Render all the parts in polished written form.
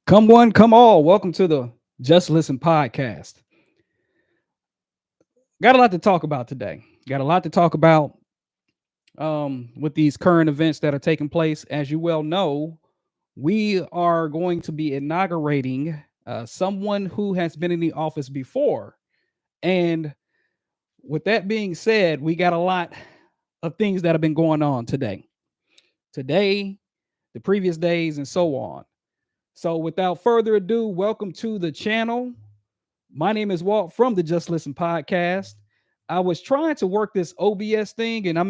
Come one, come all. Welcome to the Just Listen podcast. Got a lot to talk about today. Got a lot to talk about with these current events that are taking place. As you well know, we are going to be inaugurating someone who has been in the office before. And with that being said, we got a lot of things that have been going on today, the previous days, and so on. So, without further ado, welcome to the channel. My name is Walt from the Just Listen podcast. I was trying to work this OBS thing, and I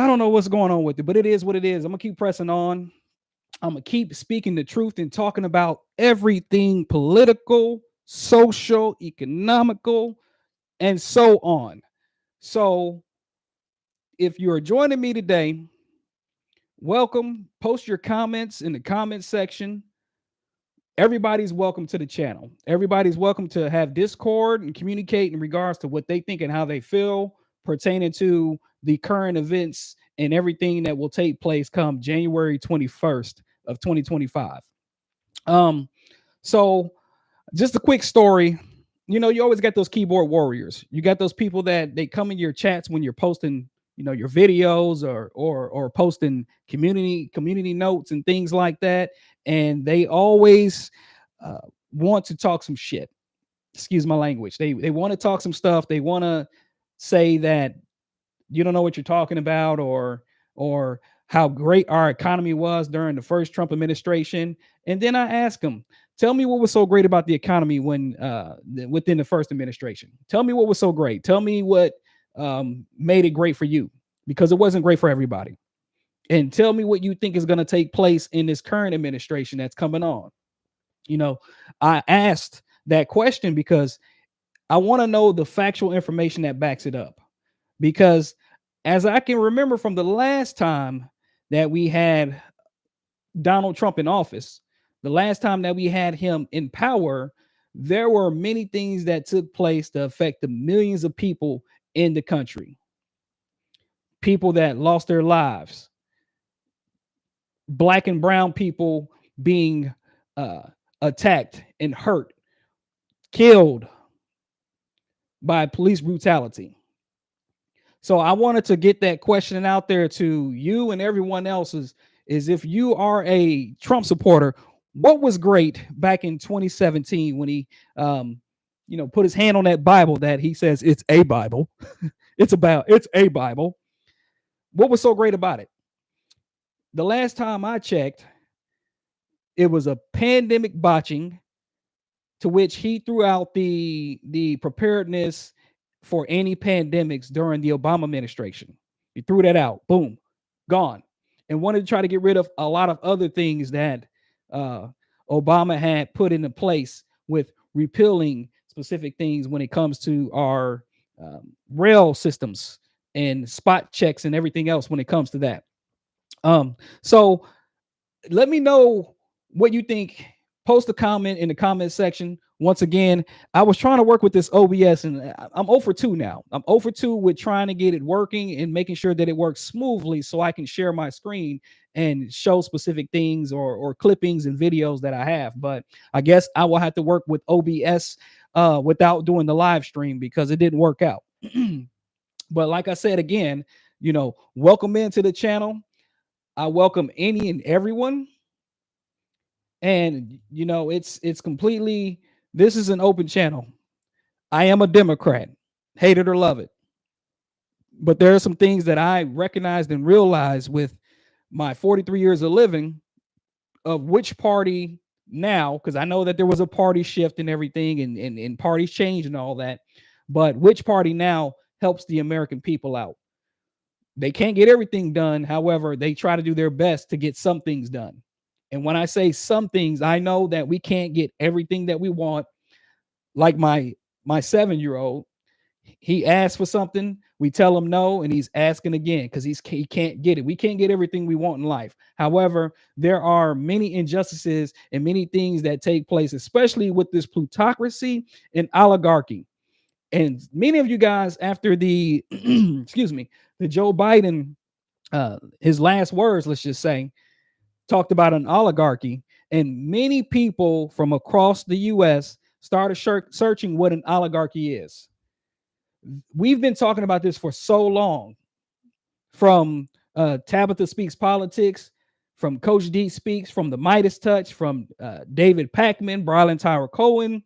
don't know what's going on with it, but it is what it is. I'm gonna keep pressing on. I'm gonna keep speaking the truth and talking about everything political, social, economical, and so on. So, if you're joining me today, welcome. Post your comments in the comment section. Everybody's welcome to the channel. Everybody's welcome to have Discord and communicate in regards to what they think and how they feel pertaining to the current events and everything that will take place come January 21st of 2025. Um, so just a quick story. You always got those keyboard warriors. You got those people that they come in your chats when you're posting, your videos or posting community notes and things like that, and they always uh, want to talk some shit. Excuse my language. They want to talk some stuff. They want to say that you don't know what you're talking about, or how great our economy was during the first Trump administration. And then I ask them, tell me what was so great about the economy when within the first administration. Tell me what was so great. Tell me what made it great for you, because it wasn't great for everybody. And tell me what you think is going to take place in this current administration that's coming on. You know, I asked that question because I want to know the factual information that backs it up. Because as I can remember from the last time that we had Donald Trump in office, the last time that we had him in power, there were many things that took place to affect the millions of people in the country. People that lost their lives, black and brown people being uh, attacked and hurt, killed by police brutality. So I wanted to get that question out there to you and everyone else is if you are a Trump supporter, what was great back in 2017 when he put his hand on that Bible that he says it's a Bible. it's a Bible. What was so great about it? The last time I checked, it was a pandemic botching, to which he threw out the preparedness for any pandemics during the Obama administration. He threw that out. Boom, gone. And wanted to try to get rid of a lot of other things that Obama had put into place, with repealing specific things when it comes to our rail systems and spot checks and everything else when it comes to that. So let me know what you think. Post a comment in the comment section. Once again, I was trying to work with this OBS, and I'm 0 for 2 now. I'm 0 for 2 with trying to get it working and making sure that it works smoothly so I can share my screen and show specific things or clippings and videos that I have. But I guess I will have to work with OBS without doing the live stream because it didn't work out. But like I said, again, welcome into the channel. I welcome any and everyone. And it's completely, this is an open channel. I am a Democrat, hate it or love it. But there are some things that I recognized and realized with my 43 years of living, of which party now, because I know that there was a party shift and everything, and parties change and all that. But which party now helps the American people out? They can't get everything done. However, they try to do their best to get some things done. And when I say some things, I know that we can't get everything that we want. Like my 7-year-old, he asks for something, we tell him no, and he's asking again because he can't get it. We can't get everything we want in life. However, there are many injustices and many things that take place, especially with this plutocracy and oligarchy. And many of you guys, after the excuse me, the Joe Biden his last words, let's just say, talked about an oligarchy. And many people from across the US started searching what an oligarchy is. We've been talking about this for so long, from Tabitha Speaks Politics, from Coach D Speaks, from the Midas Touch, from David Packman, Brylan Tyler Cohen,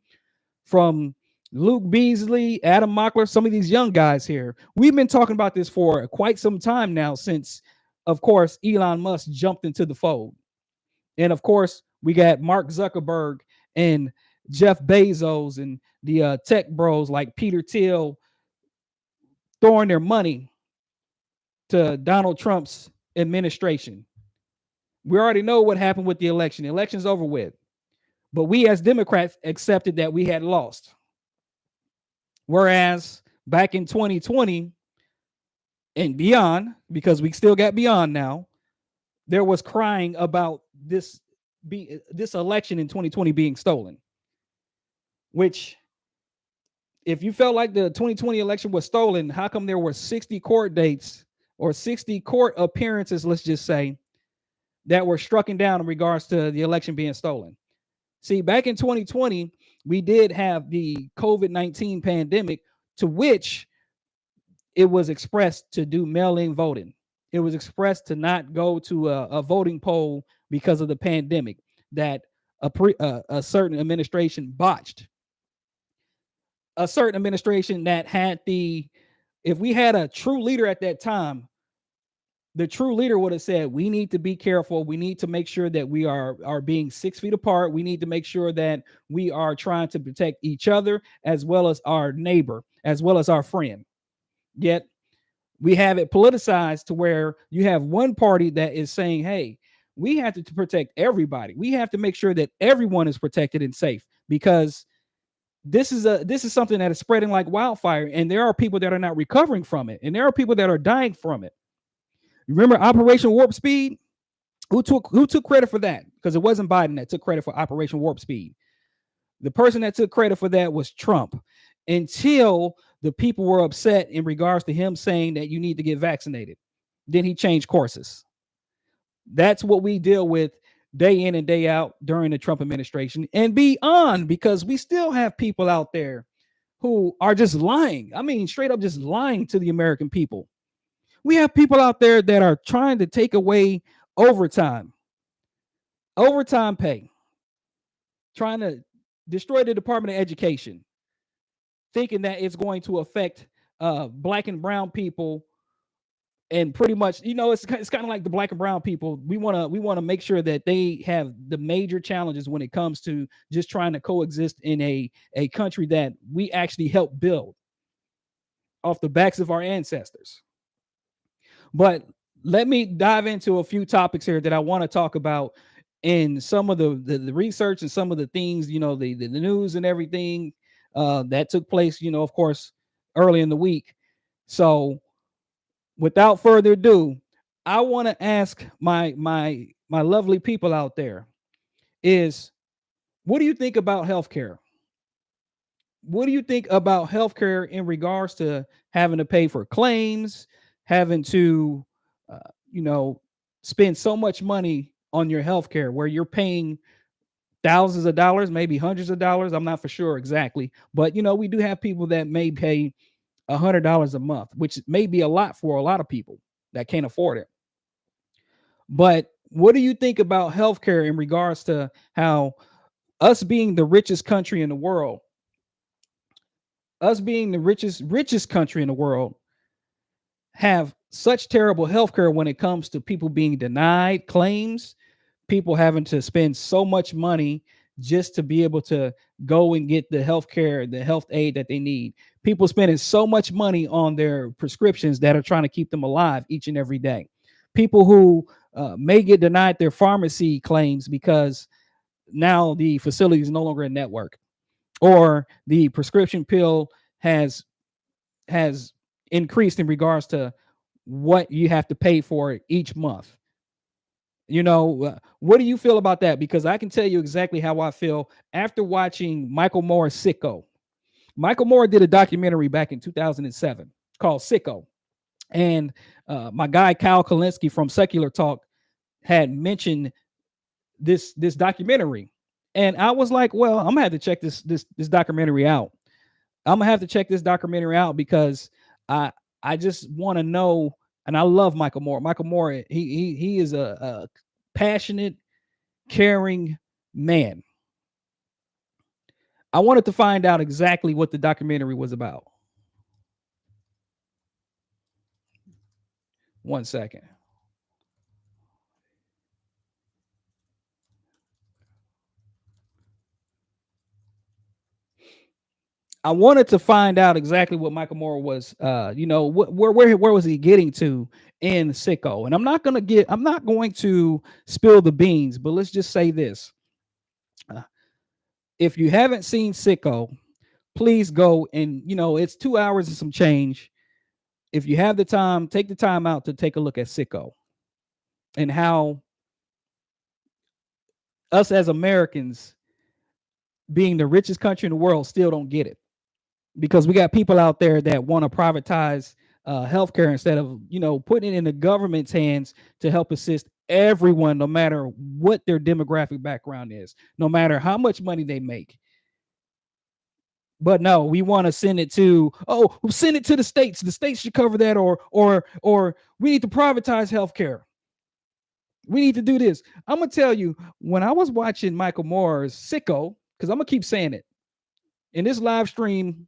from Luke Beasley, Adam Mockler, some of these young guys here. We've been talking about this for quite some time now, since, of course, Elon Musk jumped into the fold. And of course, we got Mark Zuckerberg and Jeff Bezos and the tech bros like Peter Thiel throwing their money to Donald Trump's administration. We already know what happened with the election. The election's over with. But we as Democrats accepted that we had lost. Whereas back in 2020 and beyond, because we still got beyond now, there was crying about this election in 2020 being stolen. Which, if you felt like the 2020 election was stolen, how come there were 60 court dates or 60 court appearances, let's just say, that were struck down in regards to the election being stolen? See, back in 2020, we did have the COVID-19 pandemic, to which it was expressed to do mail-in voting. It was expressed to not go to a voting poll because of the pandemic that a certain administration botched. A certain administration that had if we had a true leader at that time, the true leader would have said, we need to be careful. We need to make sure that we are being 6 feet apart. We need to make sure that we are trying to protect each other as well as our neighbor, as well as our friend. Yet we have it politicized to where you have one party that is saying, hey, we have to protect everybody. We have to make sure that everyone is protected and safe, because this is something that is spreading like wildfire, and there are people that are not recovering from it, and there are people that are dying from it. Remember Operation Warp Speed? Who took credit for that? Because it wasn't Biden that took credit for Operation Warp Speed. The person that took credit for that was Trump, until the people were upset in regards to him saying that you need to get vaccinated. Then he changed courses. That's what we deal with day in and day out during the Trump administration and beyond, because we still have people out there who are just lying. I mean, straight up just lying to the American people. We have people out there that are trying to take away overtime pay, trying to destroy the Department of Education, thinking that it's going to affect black and brown people. And pretty much, it's kind of like the black and brown people. We want to make sure that they have the major challenges when it comes to just trying to coexist in a country that we actually helped build off the backs of our ancestors. But let me dive into a few topics here that I want to talk about in some of the research and some of the things, the news and everything that took place, of course, early in the week. So without further ado, I want to ask my lovely people out there is, what do you think about healthcare? What do you think about healthcare in regards to having to pay for claims, having to, spend so much money on your healthcare, where you're paying thousands of dollars, maybe hundreds of dollars? I'm not for sure exactly, but we do have people that may pay $100 a month, which may be a lot for a lot of people that can't afford it. But what do you think about healthcare in regards to how us being the richest country in the world, richest country in the world, have such terrible healthcare when it comes to people being denied claims, people having to spend so much money just to be able to go and get the healthcare, the health aid that they need. People spending so much money on their prescriptions that are trying to keep them alive each and every day. People who may get denied their pharmacy claims because now the facility is no longer a network, or the prescription pill has increased in regards to what you have to pay for each month. What do you feel about that? Because I can tell you exactly how I feel after watching Michael Moore's Sicko. Michael Moore did a documentary back in 2007 called Sicko. And my guy, Kyle Kalinske from Secular Talk, had mentioned this documentary, and I was like, well, I'm gonna have to check this documentary out. I'm gonna have to check this documentary out because I I just want to know. And I love Michael Moore. Michael Moore, he is a passionate, caring man. I wanted to find out exactly what the documentary was about. One second. I wanted to find out exactly what Michael Moore was, where was he getting to in Sicko? And I'm not going to spill the beans, but let's just say this: uh, if you haven't seen Sicko, please go, and it's 2 hours and some change. If you have the time, take the time out to take a look at Sicko and how us as Americans, being the richest country in the world, still don't get it, because we got people out there that want to privatize healthcare instead of putting it in the government's hands to help assist everyone, no matter what their demographic background is, no matter how much money they make. But no, we want to send it to, we'll send it to the states. The states should cover that, or we need to privatize healthcare. We need to do this. I'm gonna tell you, when I was watching Michael Moore's Sicko, because I'm gonna keep saying it in this live stream,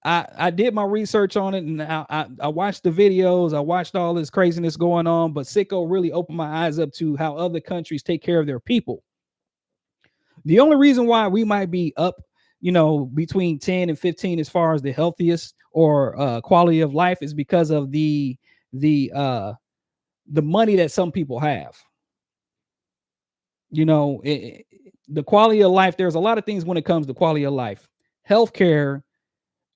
I did my research on it, and I watched the videos. I watched all this craziness going on, but Sicko really opened my eyes up to how other countries take care of their people. The only reason why we might be up, between 10 and 15 as far as the healthiest or quality of life, is because of the the money that some people have. The quality of life. There's a lot of things when it comes to quality of life. Healthcare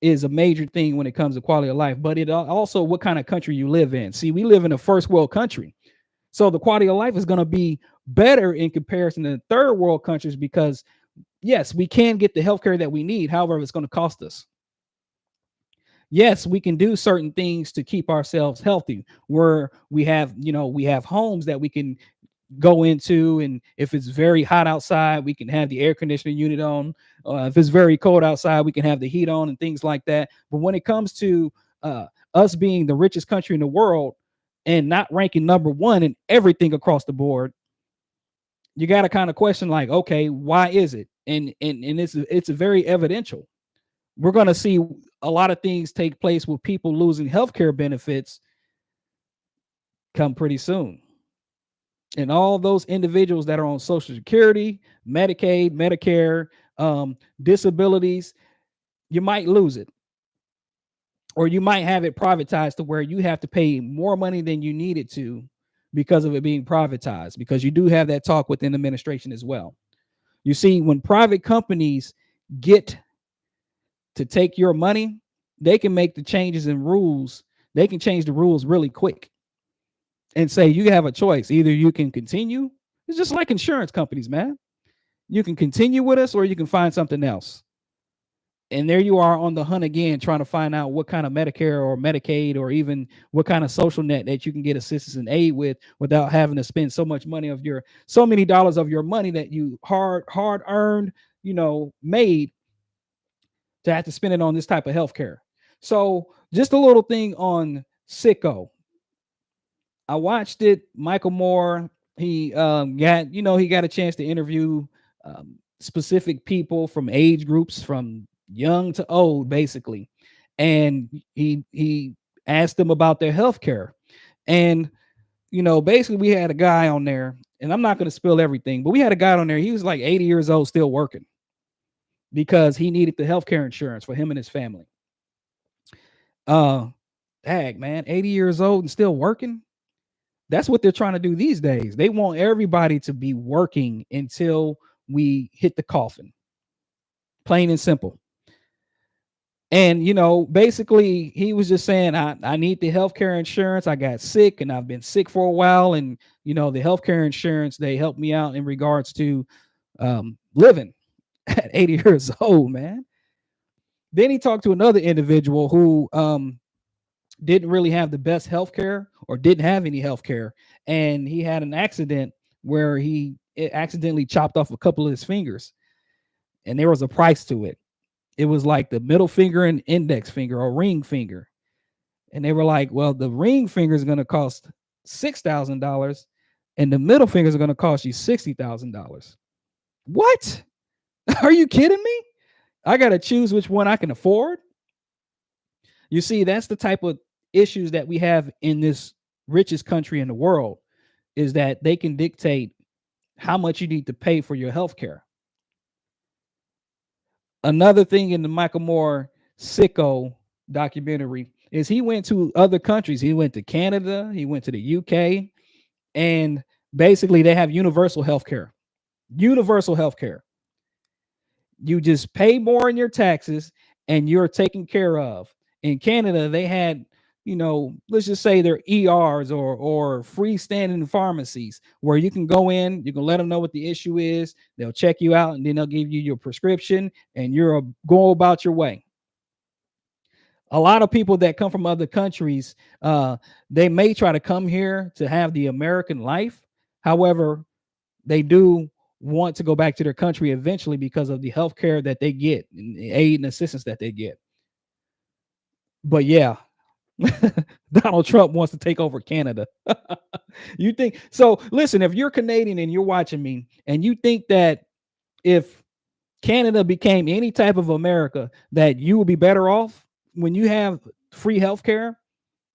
is a major thing when it comes to quality of life, but it also what kind of country you live in. See, we live in a first world country, so the quality of life is going to be better in comparison to third world countries, because yes, we can get the healthcare that we need. However, it's going to cost us. Yes, we can do certain things to keep ourselves healthy, where we have homes that we can go into, and if it's very hot outside, we can have the air conditioning unit on. If it's very cold outside, we can have the heat on and things like that. But when it comes to us being the richest country in the world and not ranking number one in everything across the board, you got to kind of question, like, okay, why is it? And it's very evidential. We're going to see a lot of things take place with people losing healthcare benefits come pretty soon. And all those individuals that are on Social Security, Medicaid, Medicare, disabilities, you might lose it, or you might have it privatized to where you have to pay more money than you needed to because of it being privatized, because you do have that talk within the administration as well. You see, when private companies get to take your money, they can make the changes in rules. They can change the rules really quick and say you have a choice. Either you can continue. It's just like insurance companies, man. You can continue with us, or you can find something else. And there you are on the hunt again, trying to find out what kind of Medicare or Medicaid, or even what kind of social net that you can get assistance and aid with, without having to spend so many dollars of your money that you hard earned, made, to have to spend it on this type of healthcare. So just a little thing on Sicko. I watched it. Michael Moore, he got a chance to interview specific people from age groups from young to old, basically, and he asked them about their health care. And basically, we had a guy on there, and I'm not going to spill everything, but we had a guy on there. He was like 80 years old, still working, because he needed the health care insurance for him and his family. Uh, Dang, man, 80 years old and still working. That's what they're trying to do these days. They want everybody to be working until we hit the coffin. Plain and simple. And basically, he was just saying, I need the healthcare insurance. I got sick, and I've been sick for a while, and the healthcare insurance, they helped me out in regards to living at 80 years old, man. Then he talked to another individual who didn't really have the best health care, or didn't have any health care, and he had an accident where he it accidentally chopped off a couple of his fingers, and there was a price to it. It was like the middle finger and index finger or ring finger. And they were like, well, the ring finger is going to cost $6,000 and the middle finger is going to cost you $60,000. What? Are you kidding me? I got to choose which one I can afford. You see, that's the type of issues that we have in this richest country in the world, is that they can dictate how much you need to pay for your health care. Another thing in the Michael Moore Sicko documentary is he went to other countries. He went to Canada, he went to the UK, and basically they have universal health care. Universal health care. You just pay more in your taxes and you're taken care of. In Canada, they had, let's just say they're ERs or freestanding pharmacies where you can go in, you can let them know what the issue is, they'll check you out, and then they'll give you your prescription, and you're go about your way. A lot of people that come from other countries, they may try to come here to have the American life. However, they do want to go back to their country eventually because of the health care that they get and the aid and assistance that they get. But yeah, Donald Trump wants to take over Canada. You think so? Listen, if you're Canadian and you're watching me and you think that if Canada became any type of America, that you would be better off when you have free health care.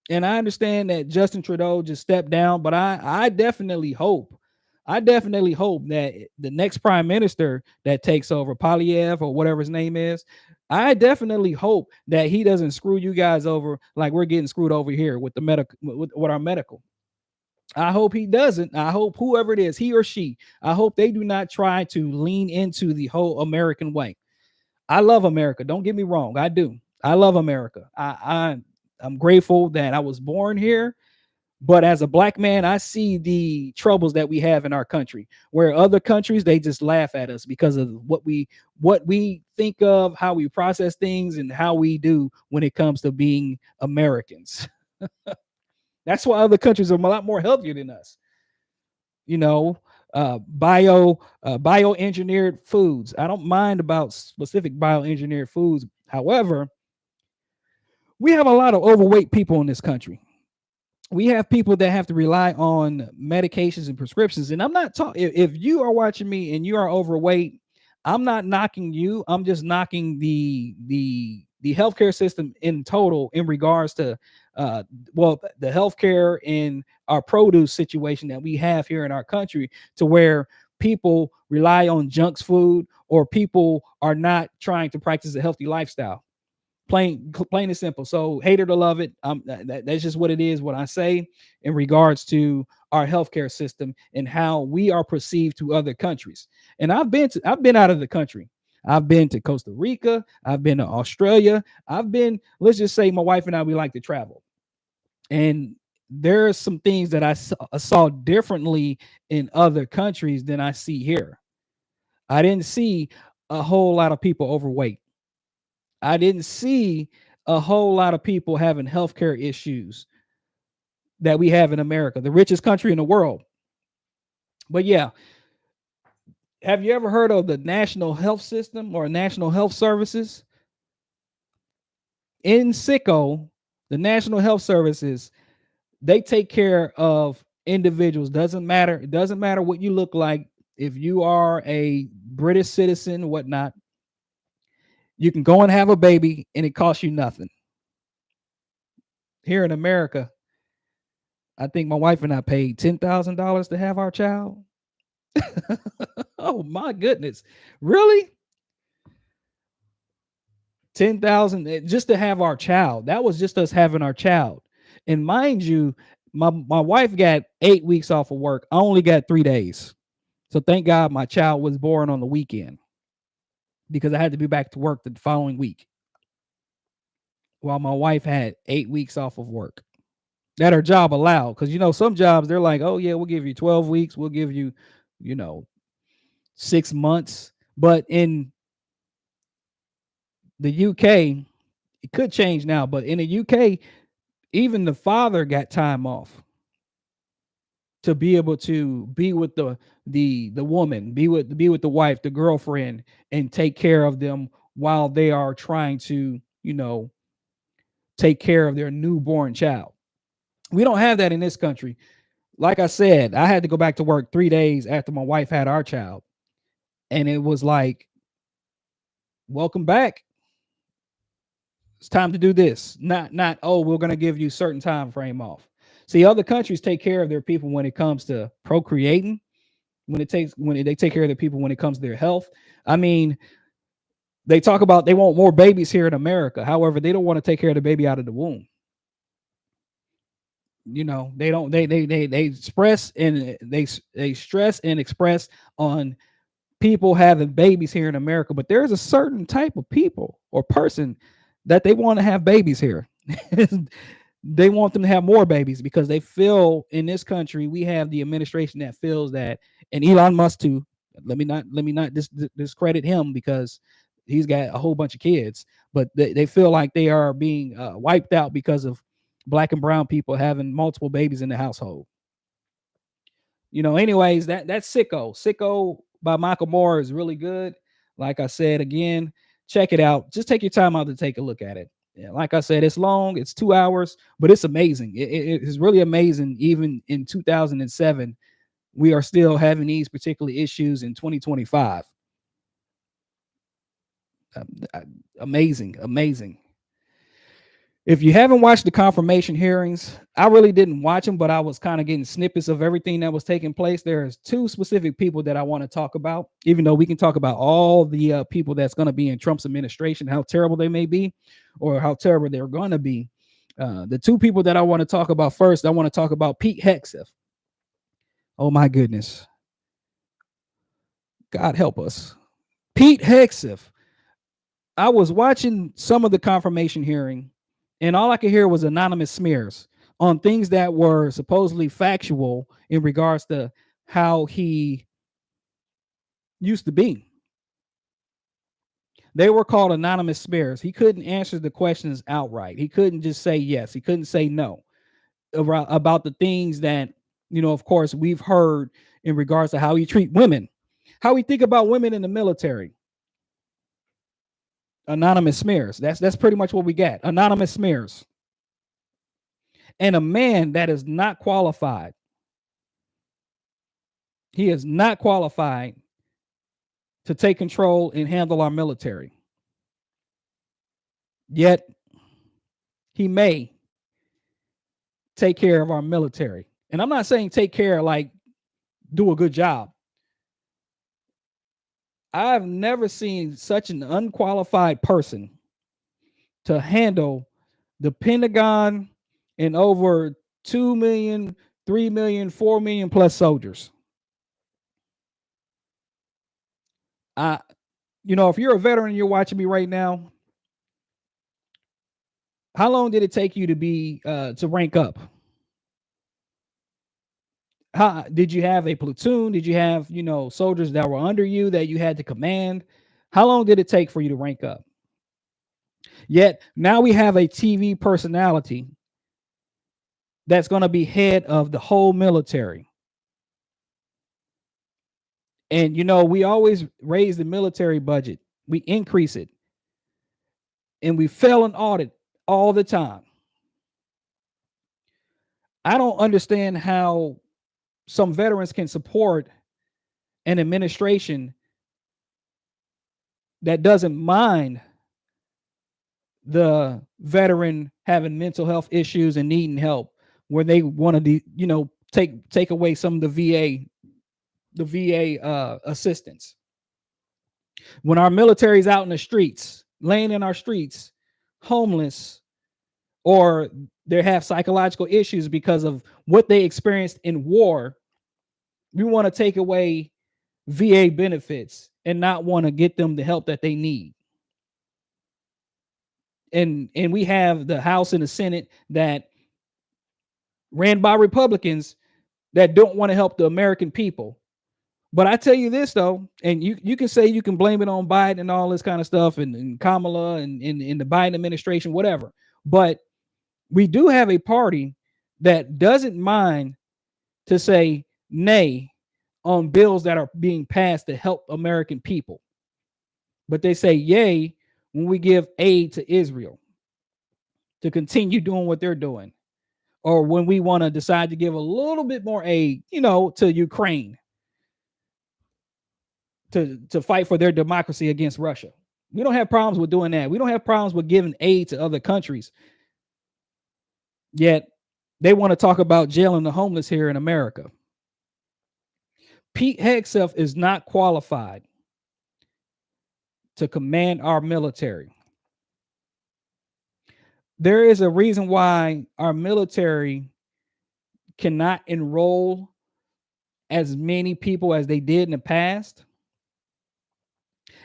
And I understand that Justin Trudeau just stepped down, but I definitely hope, that the next prime minister that takes over, Polyev or whatever his name is, I definitely hope that he doesn't screw you guys over like we're getting screwed over here with the medical, with our medical. I hope he doesn't. I hope whoever it is, he or she, I hope they do not try to lean into the whole American way. I love America. Don't get me wrong. I do. I love America. I'm grateful that I was born here. But as a black man, I see the troubles that we have in our country, where other countries, they just laugh at us because of what we think of, how we process things, and how we do when it comes to being Americans. That's why other countries are a lot more healthier than us. You know, bioengineered foods. I don't mind about specific bioengineered foods. However, we have a lot of overweight people in this country. We have people that have to rely on medications and prescriptions. And I'm not talking, if you are watching me and you are overweight, I'm not knocking you. I'm just knocking the healthcare system in total in regards to the healthcare in our produce situation that we have here in our country, to where people rely on junk food, or people are not trying to practice a healthy lifestyle. Plain and simple. So hate it or love it, that's just what it is, what I say in regards to our healthcare system and how we are perceived to other countries. And I've been out of the country. I've been to Costa Rica, I've been to Australia, let's just say my wife and I, we like to travel. And there are some things that I saw differently in other countries than I see here. I didn't see a whole lot of people overweight. I didn't see a whole lot of people having healthcare issues that we have in America, the richest country in the world. But yeah, have you ever heard of the National Health System or National Health Services? In Sicko, the National Health Services, they take care of individuals. Doesn't matter. It doesn't matter what you look like. If you are a British citizen, whatnot, you can go and have a baby and it costs you nothing. Here in America, I think my wife and I paid $10,000 to have our child. Oh my goodness. Really? 10,000 just to have our child. That was just us having our child. And mind you, my wife got 8 weeks off of work. I only got 3 days. So thank God my child was born on the weekend, because I had to be back to work the following week, while my wife had 8 weeks off of work that her job allowed. Because some jobs, they're like, oh yeah, we'll give you 12 weeks, we'll give you, you know 6 months. But in the UK, it could change now, but in the UK, even the father got time off. to be able to be with the woman, be with the wife, the girlfriend, and take care of them while they are trying to, take care of their newborn child. We don't have that in this country. Like I said, I had to go back to work 3 days after my wife had our child, and it was like, welcome back. It's time to do this. Not oh, we're gonna give you certain time frame off. See, other countries take care of their people when it comes to procreating, when they take care of their people when it comes to their health. I mean, they talk about they want more babies here in America. However, they don't want to take care of the baby out of the womb. They don't they express and they stress and express on people having babies here in America, but there's a certain type of people or person that they want to have babies here. They want them to have more babies because they feel in this country we have the administration that feels that, and Elon Musk too. Let me not discredit him because he's got a whole bunch of kids, but they feel like they are being wiped out because of black and brown people having multiple babies in the household. Anyways, that's Sicko by Michael Moore is really good. Like I said again, check it out. Just take your time out to take a look at it. Yeah, like I said, it's long, it's 2 hours, but it's amazing. It is really amazing. Even in 2007, we are still having these particular issues in 2025. Amazing, amazing. If you haven't watched the confirmation hearings, I really didn't watch them, but I was kind of getting snippets of everything that was taking place. There's two specific people that I want to talk about, even though we can talk about all the people that's going to be in Trump's administration, how terrible they may be, or how terrible they're going to be. The two people that I want to talk about first, I want to talk about Pete Hegseth. Oh my goodness. God help us. Pete Hegseth. I was watching some of the confirmation hearing, and all I could hear was anonymous smears on things that were supposedly factual in regards to how he used to be. They were called anonymous smears. He couldn't answer the questions outright. He couldn't just say yes. He couldn't say no about the things that, of course, we've heard in regards to how he treat women, how we think about women in the military. Anonymous smears. That's pretty much what we got. Anonymous smears. And a man that is not qualified. He is not qualified to take control and handle our military. Yet he may take care of our military. And I'm not saying take care like do a good job. I've never seen such an unqualified person to handle the Pentagon and over 2 million, 3 million, 4 million plus soldiers. If you're a veteran and you're watching me right now, how long did it take you to be to rank up? How did you have a platoon? Did you have, soldiers that were under you that you had to command? How long did it take for you to rank up? Yet now we have a TV personality that's going to be head of the whole military. And we always raise the military budget. We increase it. And we fail an audit all the time. I don't understand how some veterans can support an administration that doesn't mind the veteran having mental health issues and needing help, where they want to, take away some of the VA assistance. When our military's out in the streets, laying in our streets, homeless, or they have psychological issues because of what they experienced in war, we want to take away VA benefits and not want to get them the help that they need. And we have the House and the Senate that ran by Republicans that don't want to help the American people. But I tell you this though, and you can say you can blame it on Biden and all this kind of stuff, and Kamala and in the Biden administration, whatever. But we do have a party that doesn't mind to say nay on bills that are being passed to help American people, but they say yay when we give aid to Israel to continue doing what they're doing, or when we want to decide to give a little bit more aid, to Ukraine to fight for their democracy against Russia. We don't have problems with doing that. We don't have problems with giving aid to other countries. Yet they want to talk about jailing the homeless here in America. Pete Hegseth is not qualified to command our military. There is a reason why our military cannot enroll as many people as they did in the past.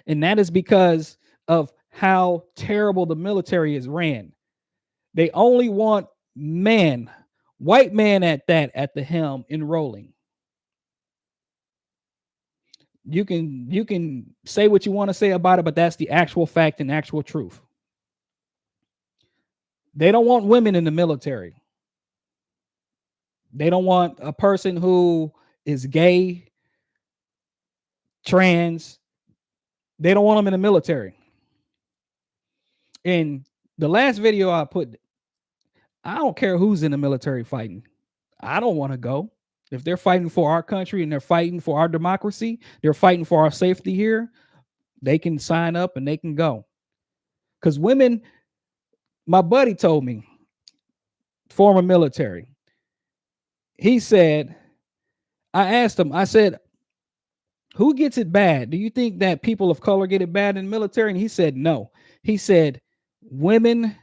And that is because of how terrible the military is ran. They only want men, white men at that, at the helm, enrolling. You can say what you want to say about it, but that's the actual fact and actual truth. They don't want women in the military. They don't want a person who is gay, trans. They don't want them in the military. In the last video I put, I don't care who's in the military fighting. I don't want to go. If they're fighting for our country and they're fighting for our democracy, they're fighting for our safety here, they can sign up and they can go. Because women, my buddy told me, former military, he said, I asked him, I said, who gets it bad? Do you think that people of color get it bad in the military? And he said, no. He said, women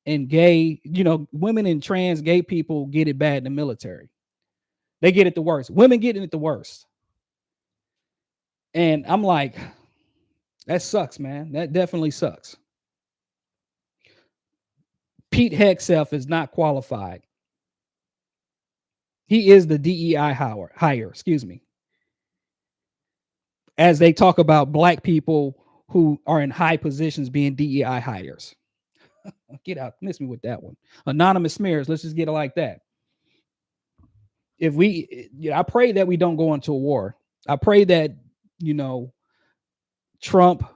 and gay, women and trans gay people get it bad in the military. They get it the worst. Women getting it the worst. And I'm like, that sucks, man. That definitely sucks. Pete Hegseth is not qualified. He is the DEI hire, excuse me. As they talk about black people who are in high positions being DEI hires. Get out, miss me with that one. Anonymous smears, let's just get it like that. I pray that we don't go into a war. I pray that, Trump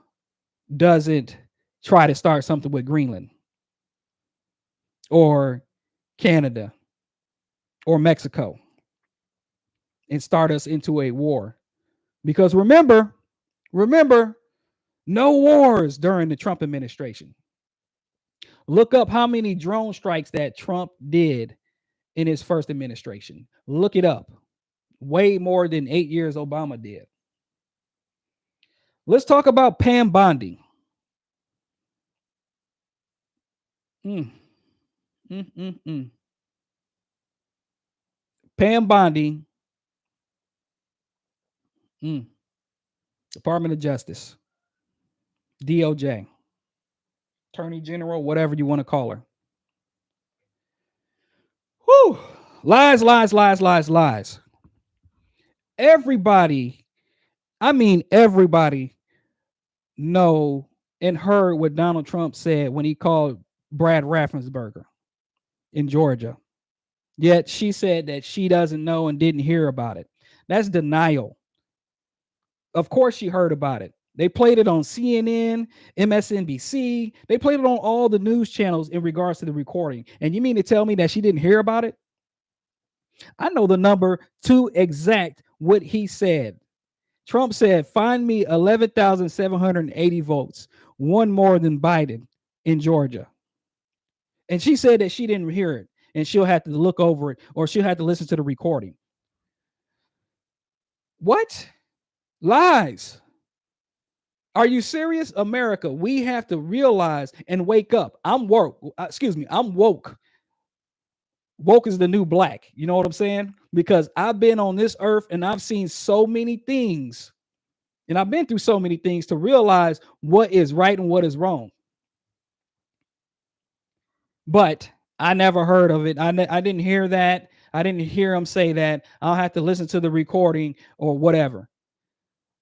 doesn't try to start something with Greenland or Canada or Mexico and start us into a war. Because remember, no wars during the Trump administration. Look up how many drone strikes that Trump did in his first administration. Look it up. Way more than 8 years Obama did. Let's talk about Pam Bondi. Pam Bondi, Department of Justice, DOJ, Attorney General, whatever you want to call her. Whew. Lies, lies, lies, lies, lies. Everybody, I mean everybody, know and heard what Donald Trump said when he called Brad Raffensperger in Georgia. Yet she said that she doesn't know and didn't hear about it. That's denial. Of course she heard about it. They played it on CNN, MSNBC. They played it on all the news channels in regards to the recording. And you mean to tell me that she didn't hear about it? I know the number to exact what he said. Trump said, find me 11,780 votes, one more than Biden in Georgia. And she said that she didn't hear it and she'll have to look over it or she'll have to listen to the recording. What? Lies. Are you serious? America, we have to realize and wake up. I'm woke. I'm woke. Woke is the new black. You know what I'm saying? Because I've been on this earth and I've seen so many things. And I've been through so many things to realize what is right and what is wrong. But I never heard of it. I didn't hear that. I didn't hear him say that. I'll have to listen to the recording or whatever.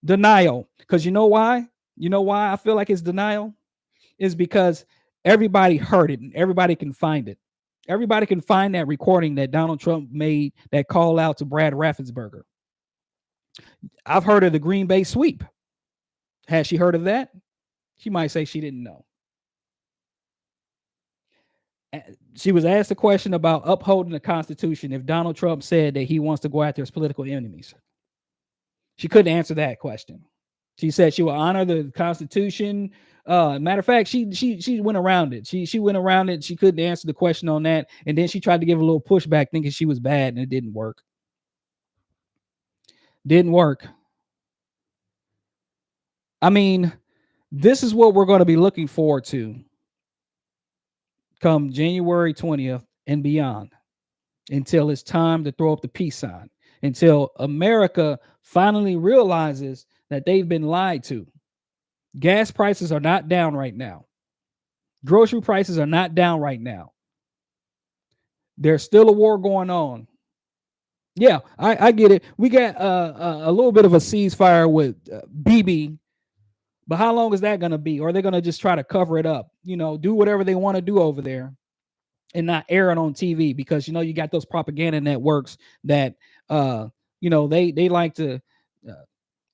Denial. Because you know why? You know why I feel like it's denial? Is because everybody heard it and everybody can find it. Everybody can find that recording that Donald Trump made that call out to Brad Raffensperger. I've heard of the Green Bay sweep. Has she heard of that? She might say she didn't know. She was asked a question about upholding the Constitution if Donald Trump said that he wants to go after his political enemies. She couldn't answer that question. She said she will honor the Constitution. Matter of fact, she went around it. She went around it. She couldn't answer the question on that, and then she tried to give a little pushback, thinking she was bad, and it didn't work. Didn't work. I mean, this is what we're going to be looking forward to come January 20th and beyond, until it's time to throw up the peace sign, until America finally realizes that they've been lied to. Gas prices are not down right now. Grocery prices are not down right now. There's still a war going on. Yeah, I get it. We got a little bit of a ceasefire with BB, but how long is that going to be? Or are they going to just try to cover it up? Do whatever they want to do over there and not air it on TV, because you got those propaganda networks that they like to uh,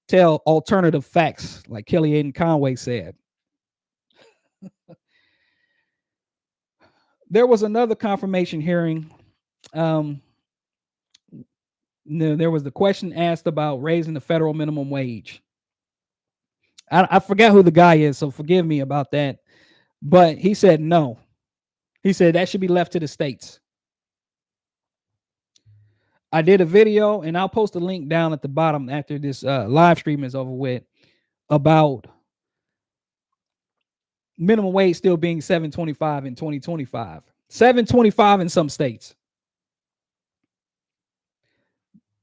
tell alternative facts, like Kellyanne Conway said. There was another confirmation hearing. There was the question asked about raising the federal minimum wage. I forgot who the guy is, so forgive me about that. But he said no. He said that should be left to the states. I did a video, and I'll post a link down at the bottom after this live stream is over with, about minimum wage still being $7.25 in 2025. $7.25 in some states.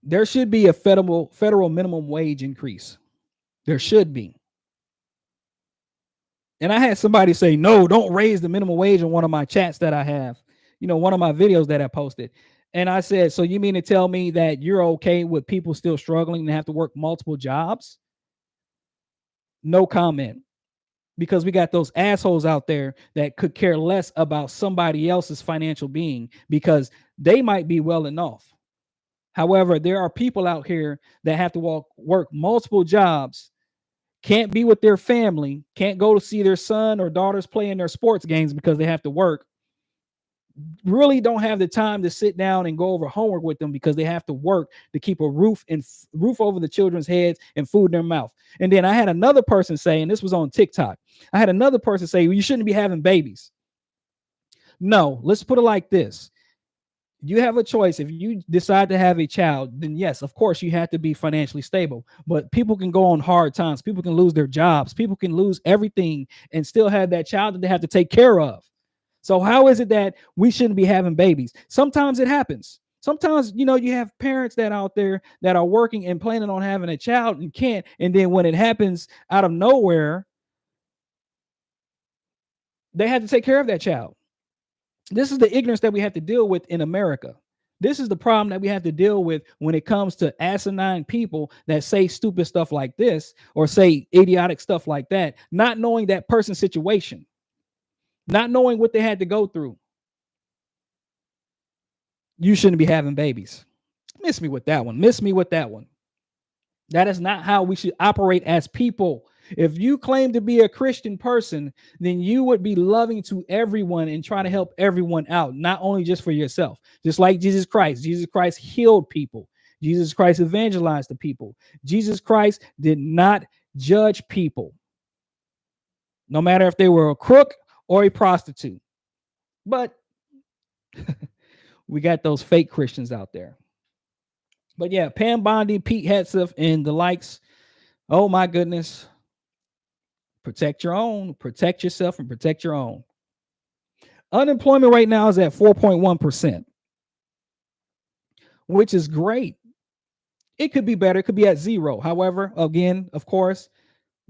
There should be a federal minimum wage increase. There should be. And I had somebody say, no, don't raise the minimum wage in one of my chats that I have, one of my videos that I posted. And I said, so you mean to tell me that you're okay with people still struggling and have to work multiple jobs? No comment. Because we got those assholes out there that could care less about somebody else's financial being, because they might be well enough. However, there are people out here that have to work multiple jobs, can't be with their family, can't go to see their son or daughters play in their sports games because they have to work, really don't have the time to sit down and go over homework with them because they have to work to keep a roof over the children's heads and food in their mouth. And then I had another person say, and this was on TikTok, I had another person say, well, you shouldn't be having babies. No, let's put it like this. You have a choice. If you decide to have a child, then yes, of course, you have to be financially stable. But people can go on hard times. People can lose their jobs. People can lose everything and still have that child that they have to take care of. So how is it that we shouldn't be having babies? Sometimes it happens. Sometimes, you have parents that out there that are working and planning on having a child and can't. And then when it happens out of nowhere, they have to take care of that child. This is the ignorance that we have to deal with in America. This is the problem that we have to deal with when it comes to asinine people that say stupid stuff like this or say idiotic stuff like that, not knowing that person's situation, not knowing what they had to go through. You shouldn't be having babies. Miss me with that one. Miss me with that one. That is not how we should operate as people. If you claim to be a Christian person, then you would be loving to everyone and try to help everyone out, not only just for yourself. Just like Jesus Christ. Jesus Christ healed people. Jesus Christ evangelized the people. Jesus Christ did not judge people, no matter if they were a crook or a prostitute. But we got those fake Christians out there. But yeah, Pam Bondi, Pete Hegseth, and the likes. Oh my goodness. Protect your own, protect yourself, and protect your own. Unemployment right now is at 4.1%, which is great. It could be better. It could be at 0. However, again, of course,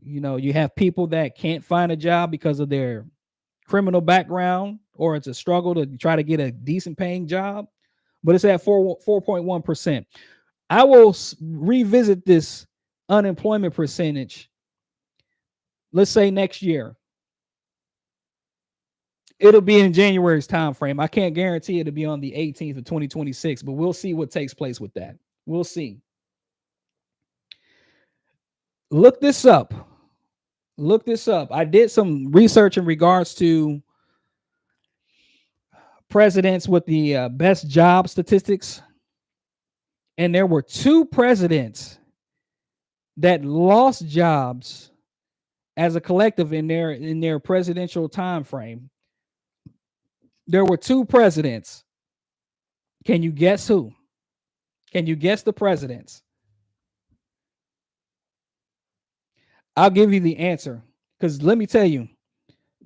you have people that can't find a job because of their criminal background, or it's a struggle to try to get a decent paying job. But it's at 4.1%. I will revisit this unemployment percentage, let's say next year. It'll be in January's time frame. I can't guarantee it'll be on the 18th of 2026, but we'll see what takes place with that. We'll see. Look this up. Look this up. I did some research in regards to presidents with the best job statistics, and there were two presidents that lost jobs as a collective in their presidential time frame. There were two presidents. Can you guess who? Can you guess the presidents? I'll give you the answer, because let me tell you,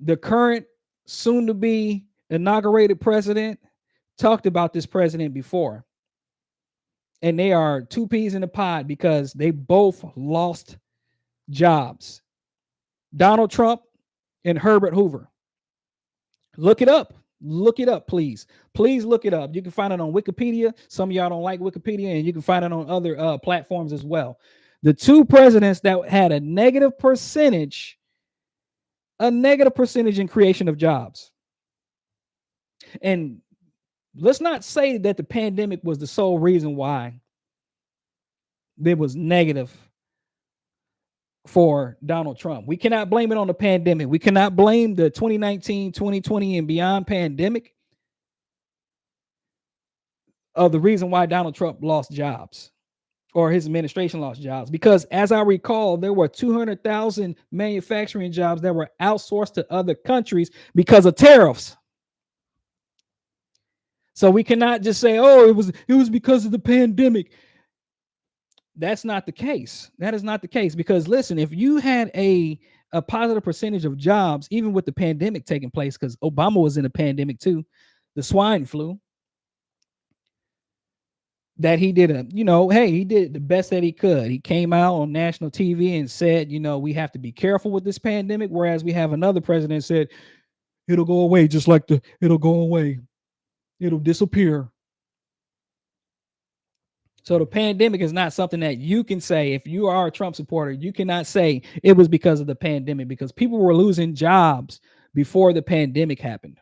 the current soon to be inaugurated president talked about this president before. And they are two peas in a pod because they both lost jobs. Donald Trump and Herbert Hoover. Look it up. Look it up, please. Please look it up. You can find it on Wikipedia. Some of y'all don't like Wikipedia, and you can find it on other platforms as well. The two presidents that had a negative percentage in creation of jobs. And let's not say that the pandemic was the sole reason why it was negative for Donald Trump. We cannot blame it on the pandemic. We cannot blame the 2019, 2020, and beyond pandemic of the reason why Donald Trump lost jobs or his administration lost jobs. Because as I recall, there were 200,000 manufacturing jobs that were outsourced to other countries because of tariffs. So we cannot just say, oh, it was because of the pandemic. That's not the case. That is not the case, because listen, if you had a positive percentage of jobs, even with the pandemic taking place, because Obama was in a pandemic too, the swine flu, that he did he did the best that he could. He came out on national TV and said, we have to be careful with this pandemic. Whereas we have another president said, it'll go away, just like it'll go away. It'll disappear. So the pandemic is not something that you can say, if you are a Trump supporter, you cannot say it was because of the pandemic, because people were losing jobs before the pandemic happened.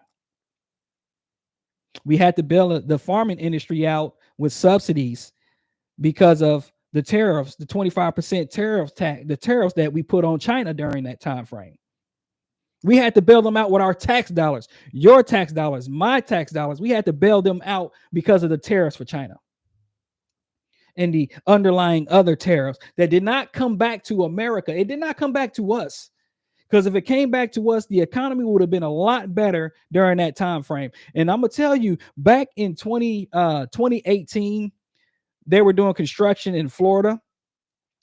We had to bail the farming industry out with subsidies because of the tariffs, the 25% the tariffs that we put on China during that time frame. We had to bail them out with our tax dollars, your tax dollars, my tax dollars. We had to bail them out because of the tariffs for China and the underlying other tariffs that did not come back to America. It did not come back to us, because if it came back to us, the economy would have been a lot better during that time frame. And I'm gonna tell you, back in 2018, they were doing construction in Florida.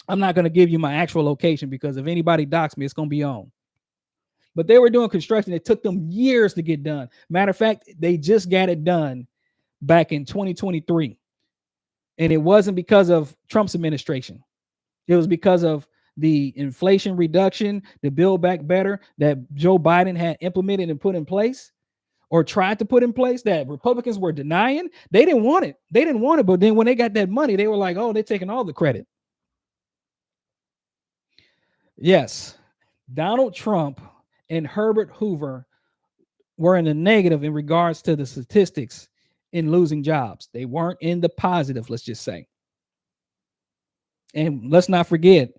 I'm not gonna give you my actual location, because if anybody docks me, it's gonna be on. But they were doing construction. It took them years to get done. Matter of fact, they just got it done back in 2023. And it wasn't because of Trump's administration. It was because of the inflation reduction, the Build Back Better that Joe Biden had implemented and put in place, or tried to put in place, that Republicans were denying. They didn't want it. But then when they got that money, they were like, oh, they're taking all the credit. Yes, Donald Trump and Herbert Hoover were in the negative in regards to the statistics in losing jobs. They weren't in the positive, let's just say. And let's not forget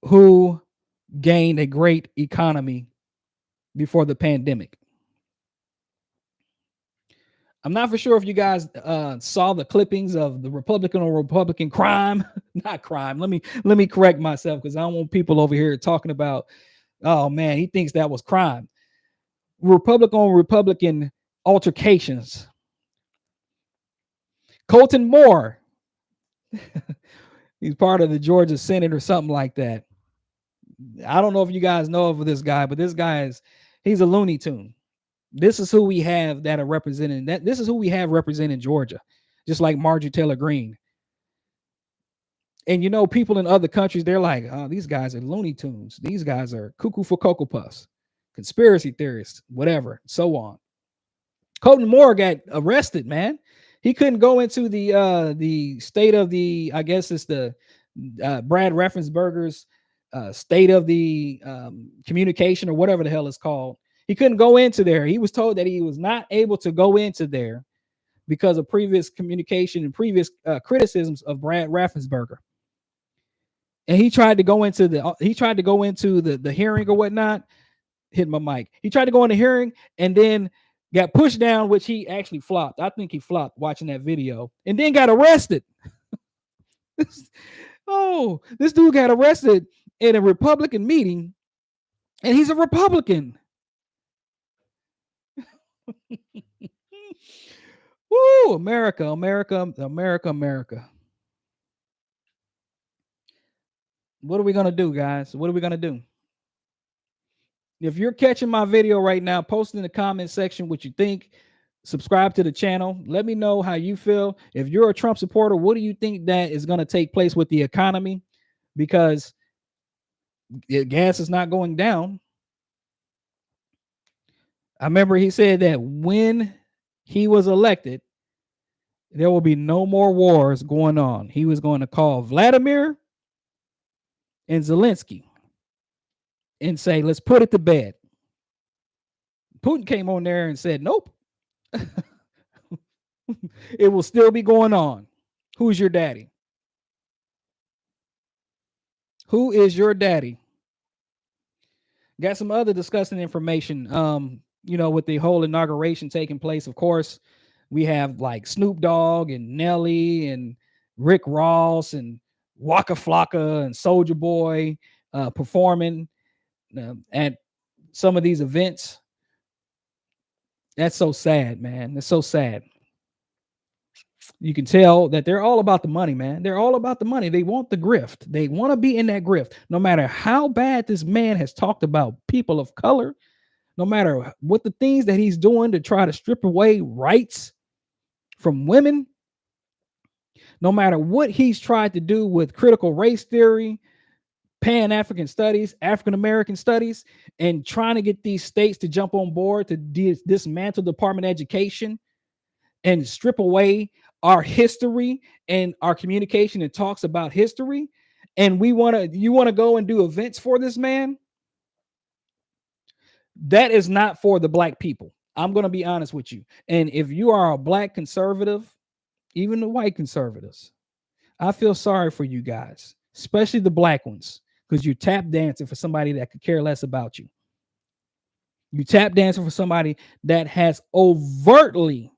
who gained a great economy before the pandemic. I'm not for sure if you guys saw the clippings of the Republican crime, not crime. Let me correct myself, because I don't want people over here talking about, oh man, he thinks that was crime. Republican altercations. Colton Moore, he's part of the Georgia Senate or something like that. I don't know if you guys know of this guy, but this guy he's a Looney Tune. This is who we have that are representing that. This is who we have representing Georgia, just like Marjorie Taylor Greene. And people in other countries, they're like, oh, these guys are Looney Tunes. These guys are cuckoo for Cocoa Puffs, conspiracy theorists, whatever, so on. Colton Moore got arrested, man. He couldn't go into the state of the, I guess it's the Brad Raffensperger's state of the communication, or whatever the hell it's called. He couldn't go into there. He was told that he was not able to go into there because of previous communication and previous criticisms of Brad Raffensperger. And he tried to go into the hearing or whatnot. Hit my mic. He tried to go in the hearing and then got pushed down, which he actually flopped. I think he flopped watching that video and then got arrested. Oh, this dude got arrested in a Republican meeting, and he's a Republican. Woo, America, America, America, America. What are we going to do, guys? What are we going to do? If you're catching my video right now, post in the comment section what you think. Subscribe to the channel. Let me know how you feel. If you're a Trump supporter, what do you think that is going to take place with the economy? Because gas is not going down. I remember he said that when he was elected, there will be no more wars going on. He was going to call Vladimir and Zelensky and say, let's put it to bed. Putin came on there and said, nope. It will still be going on. Who's your daddy? Who is your daddy? Got some other disgusting information. With the whole inauguration taking place, of course, we have like Snoop Dogg and Nelly and Rick Ross and Waka Flocka and Soldier Boy performing at some of these events. That's so sad, man. That's so sad. You can tell that they're all about the money, man. They're all about the money. They want the grift. They want to be in that grift. No matter how bad this man has talked about people of color, no matter what the things that he's doing to try to strip away rights from women, no matter what he's tried to do with critical race theory, Pan-African studies, African-American studies, and trying to get these states to jump on board to dismantle Department of Education and strip away our history and our communication and talks about history. And you want to go and do events for this man? That is not for the black people. I'm going to be honest with you. And if you are a black conservative, even the white conservatives, I feel sorry for you guys, especially the black ones, because you're tap dancing for somebody that could care less about you. You tap dancing for somebody that has overtly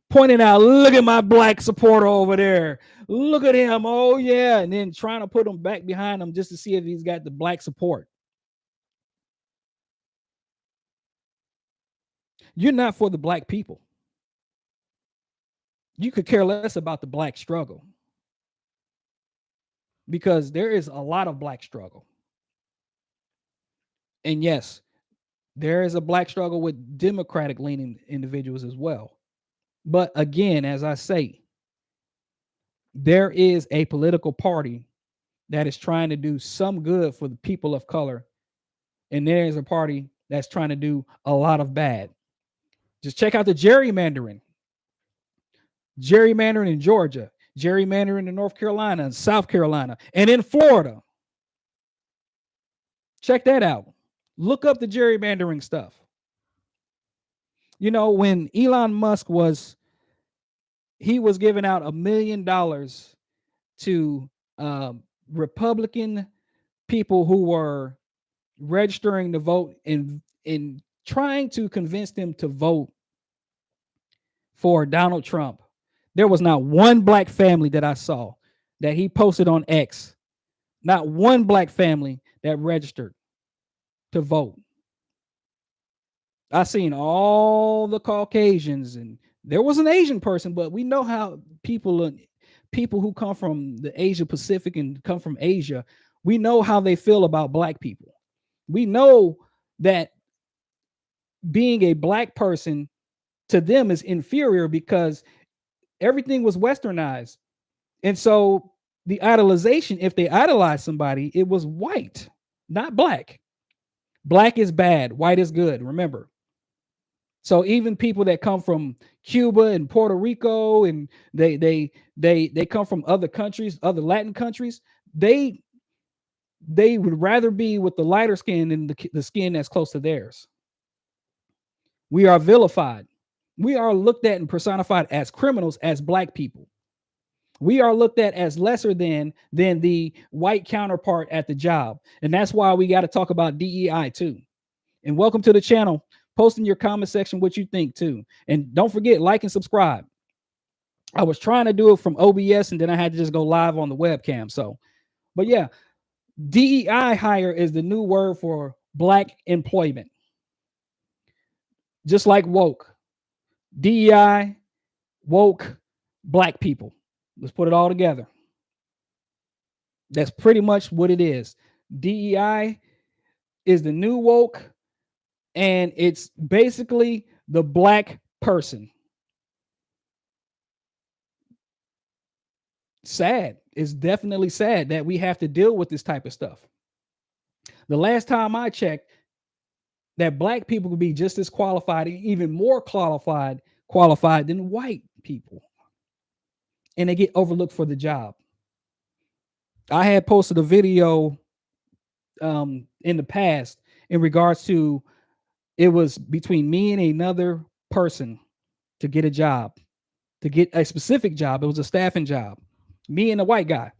pointing out, look at my black supporter over there. Look at him. Oh, yeah. And then trying to put him back behind him just to see if he's got the black support. You're not for the black people. You could care less about the black struggle because there is a lot of black struggle. And yes, there is a black struggle with Democratic leaning individuals as well. But again, as I say, there is a political party that is trying to do some good for the people of color. And there is a party that's trying to do a lot of bad. Just check out the gerrymandering in Georgia, gerrymandering in North Carolina and South Carolina, and in Florida. Check that out. Look up the gerrymandering stuff. When Elon Musk was giving out $1 million to Republican people who were registering to vote and in trying to convince them to vote for Donald Trump. There was not one black family that I saw that he posted on X. Not one black family that registered to vote. I seen all the Caucasians, and there was an Asian person, but we know how people who come from the Asia Pacific and come from Asia, we know how they feel about black people. We know that being a black person to them is inferior because everything was westernized. And so the idolization, if they idolize somebody, it was white, not black. Black is bad, white is good, remember. So even people that come from Cuba and Puerto Rico and they come from other countries, other Latin countries, they They would rather be with the lighter skin than the skin that's close to theirs. We are vilified. We are looked at and personified as criminals as black people. We are looked at as lesser than the white counterpart at the job. And that's why we got to talk about DEI too. And welcome to the channel. Post in your comment section what you think too. And don't forget, like and subscribe. I was trying to do it from OBS and then I had to just go live on the webcam. So, but yeah, DEI hire is the new word for black employment. Just like woke. DEI, woke, black people. Let's put it all together. That's pretty much what it is. DEI is the new woke, and it's basically the black person. Sad. It's definitely sad that we have to deal with this type of stuff. The last time I checked, that black people could be just as qualified, even more qualified than white people. And they get overlooked for the job. I had posted a video in the past in regards to, it was between me and another person to get a job, to get a specific job. It was a staffing job. Me and the white guy.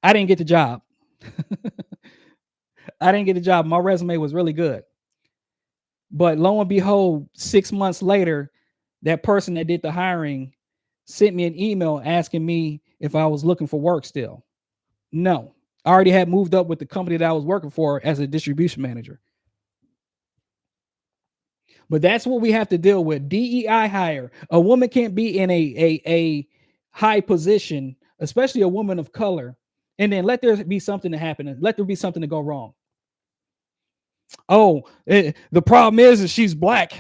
I didn't get the job. I didn't get the job. My resume was really good. But lo and behold, 6 months later, that person that did the hiring sent me an email asking me if I was looking for work still. No, I already had moved up with the company that I was working for as a distribution manager. But that's what we have to deal with. DEI hire. A woman can't be in a high position, especially a woman of color, and then let there be something to happen. Let there be something to go wrong. Oh, the problem is she's black.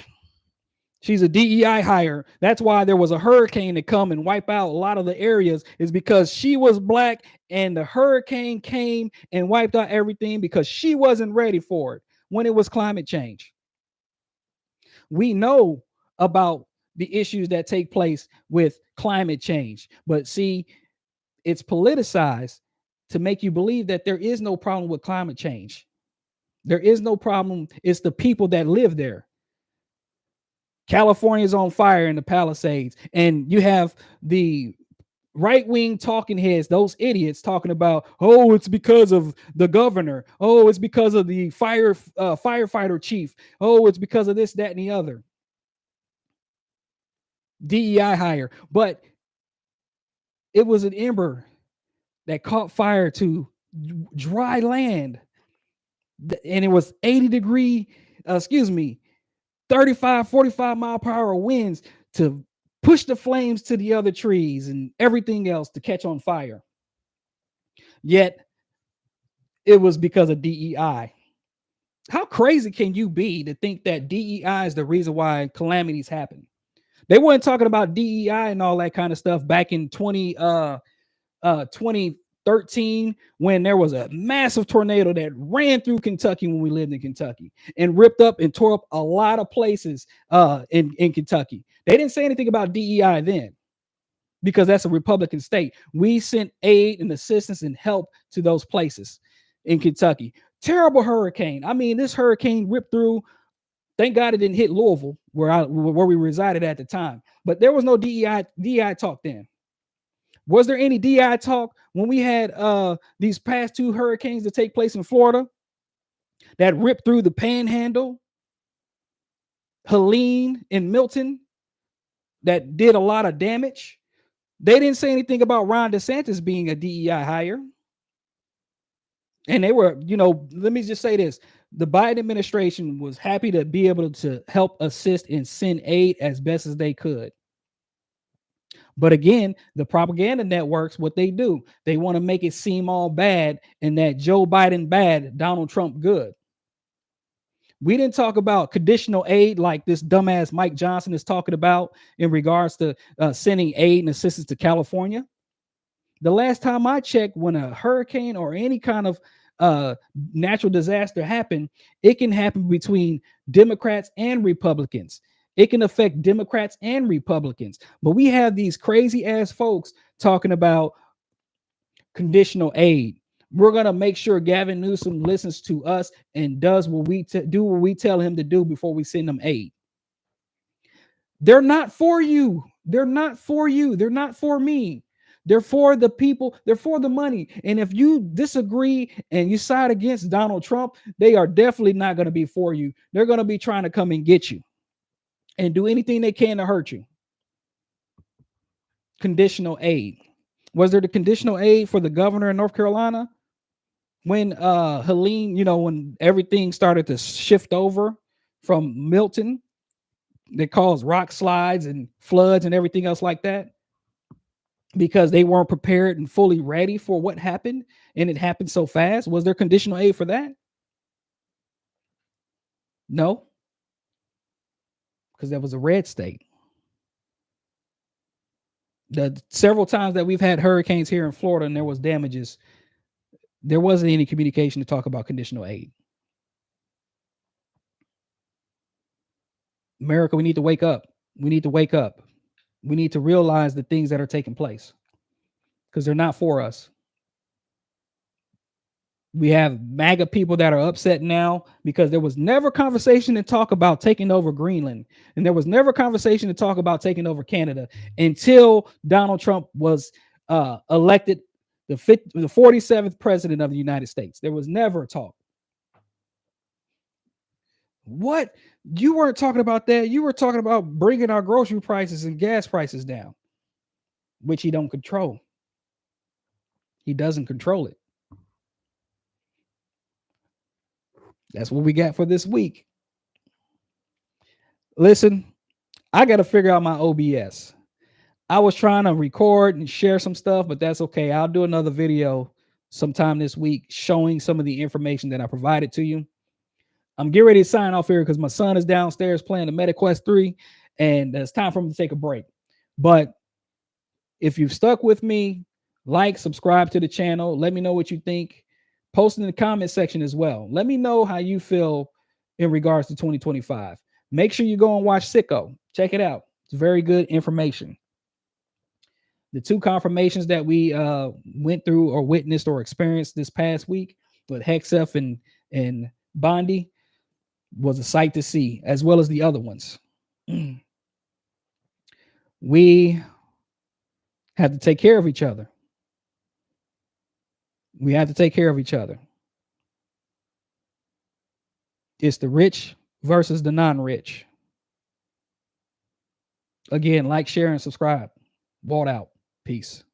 She's a DEI hire. That's why there was a hurricane to come and wipe out a lot of the areas, is because she was black and the hurricane came and wiped out everything because she wasn't ready for it when it was climate change. We know about the issues that take place with climate change, but see, it's politicized to make you believe that there is no problem with climate change. There is no problem. It's the people that live there. California is on fire in the Palisades, and you have the right-wing talking heads, those idiots talking about, oh, it's because of the governor. Oh, it's because of the firefighter chief. Oh, it's because of this, that, and the other. DEI hire. But it was an ember that caught fire to dry land. And it was 35, 45 mile per hour winds to push the flames to the other trees and everything else to catch on fire. Yet it was because of DEI. How crazy can you be to think that DEI is the reason why calamities happen? They weren't talking about DEI and all that kind of stuff back in 2013 when there was a massive tornado that ran through Kentucky when we lived in Kentucky and ripped up and tore up a lot of places in Kentucky. They didn't say anything about DEI then because that's a Republican state. We sent aid and assistance and help to those places in Kentucky. Terrible hurricane. I mean, this hurricane ripped through. Thank God it didn't hit Louisville, where we resided at the time. But there was no DEI talk then. Was there any DEI talk when we had these past two hurricanes that take place in Florida that ripped through the Panhandle, Helene and Milton, that did a lot of damage? They didn't say anything about Ron DeSantis being a DEI hire. And they were, let me just say this. The Biden administration was happy to be able to help assist and send aid as best as they could. But again, the propaganda networks, what they do, they want to make it seem all bad and that Joe Biden bad, Donald Trump good. We didn't talk about conditional aid like this dumbass Mike Johnson is talking about in regards to sending aid and assistance to California. The last time I checked, when a hurricane or any kind of natural disaster happened, it can happen between Democrats and Republicans. It can affect Democrats and Republicans. But we have these crazy ass folks talking about conditional aid. We're gonna make sure Gavin Newsom listens to us and does what we do what we tell him to do before we send them aid. They're not for you. They're not for you. They're not for me. They're for the people. They're for the money. And if you disagree and you side against Donald Trump, they are definitely not going to be for you. They're going to be trying to come and get you and do anything they can to hurt you. Conditional aid. Was there the conditional aid for the governor in North Carolina when Helene, when everything started to shift over from Milton that caused rock slides and floods and everything else like that? Because they weren't prepared and fully ready for what happened, and it happened so fast. Was there conditional aid for that? No, because that was a red state. The several times that we've had hurricanes here in Florida and there was damages, there wasn't any communication to talk about conditional aid. America, we need to wake up. We need to wake up. We need to realize the things that are taking place because they're not for us. We have MAGA people that are upset now because there was never conversation to talk about taking over Greenland. And there was never conversation to talk about taking over Canada until Donald Trump was elected the 47th president of the United States. There was never a talk. What? You weren't talking about that. You were talking about bringing our grocery prices and gas prices down, which he don't control. He doesn't control it. That's what we got for this week. Listen, I got to figure out my OBS. I was trying to record and share some stuff, but that's okay. I'll do another video sometime this week showing some of the information that I provided to you. I'm getting ready to sign off here because my son is downstairs playing the MetaQuest 3, and it's time for him to take a break. But if you've stuck with me, like, subscribe to the channel. Let me know what you think. Post in the comment section as well. Let me know how you feel in regards to 2025. Make sure you go and watch Sicko. Check it out. It's very good information. The two confirmations that we went through or witnessed or experienced this past week with Hexef and Bondi was a sight to see, as well as the other ones. We have to take care of each other. We have to take care of each other. It's the rich versus the non-rich. Again, like, share, and subscribe. Walt out. Peace.